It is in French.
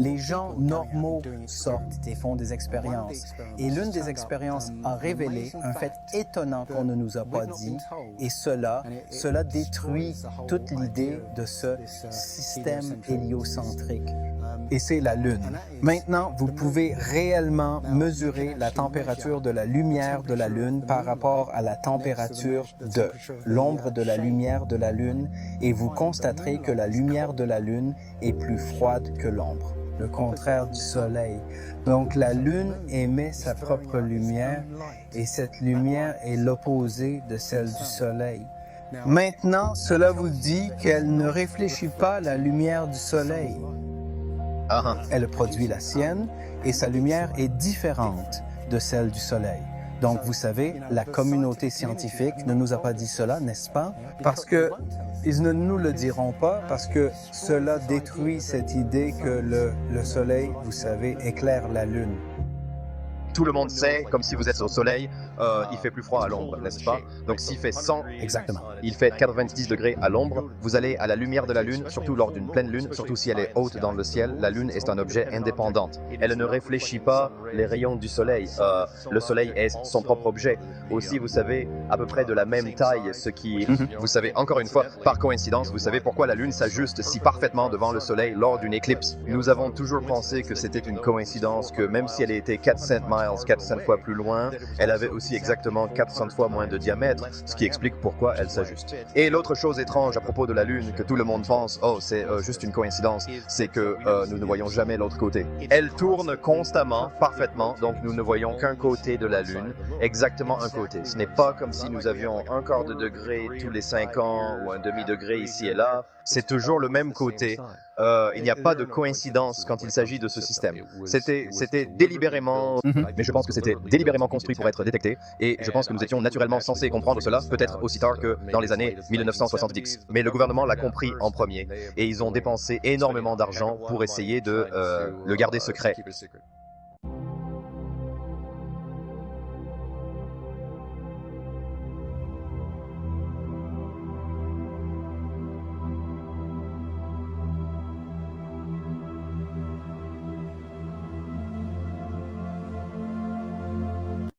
Les gens normaux sortent et font des expériences. Et l'une des expériences a révélé un fait étonnant qu'on ne nous a pas dit, et cela détruit toute l'idée de ce système héliocentrique. Et c'est la Lune. Maintenant, vous pouvez réellement mesurer la température de la lumière de la Lune par rapport à la température de l'ombre de la lumière de la Lune, et vous constaterez que la lumière de la Lune est plus froide que l'ombre, le contraire du Soleil. Donc la Lune émet sa propre lumière, et cette lumière est l'opposé de celle du Soleil. Maintenant, cela vous dit qu'elle ne réfléchit pas la lumière du Soleil. Elle produit la sienne, et sa lumière est différente de celle du Soleil. Donc, vous savez, la communauté scientifique ne nous a pas dit cela, n'est-ce pas? Parce que ils ne nous le diront pas, parce que cela détruit cette idée que le Soleil, vous savez, éclaire la Lune. Tout le monde sait, comme si vous êtes au soleil, il fait plus froid à l'ombre, n'est-ce pas? Donc s'il fait 100, Exactement. il fait 90 degrés à l'ombre, vous allez à la lumière de la Lune, surtout lors d'une pleine Lune, surtout si elle est haute dans le ciel, la Lune est un objet indépendant. Elle ne réfléchit pas les rayons du Soleil. Le Soleil est son propre objet. Aussi, vous savez, à peu près de la même taille, ce qui... Vous savez, encore une fois, par coïncidence, vous savez pourquoi la Lune s'ajuste si parfaitement devant le Soleil lors d'une éclipse. Nous avons toujours pensé que c'était une coïncidence, que même si elle était 400 fois plus loin, elle avait aussi exactement 400 fois moins de diamètre, ce qui explique pourquoi elle s'ajuste. Et l'autre chose étrange à propos de la Lune, que tout le monde pense, oh c'est juste une coïncidence, c'est que nous ne voyons jamais l'autre côté. Elle tourne constamment, parfaitement, donc nous ne voyons qu'un côté de la Lune, exactement un côté. Ce n'est pas comme si nous avions un quart de degré tous les 5 ans ou un demi-degré ici et là, c'est toujours le même côté. Il n'y a pas de coïncidence quand il s'agit de ce système. C'était délibérément, mais je pense que c'était délibérément construit pour être détecté, et je pense que nous étions naturellement censés comprendre cela, peut-être aussi tard que dans les années 1970. Mais le gouvernement l'a compris en premier, et ils ont dépensé énormément d'argent pour essayer de le garder secret.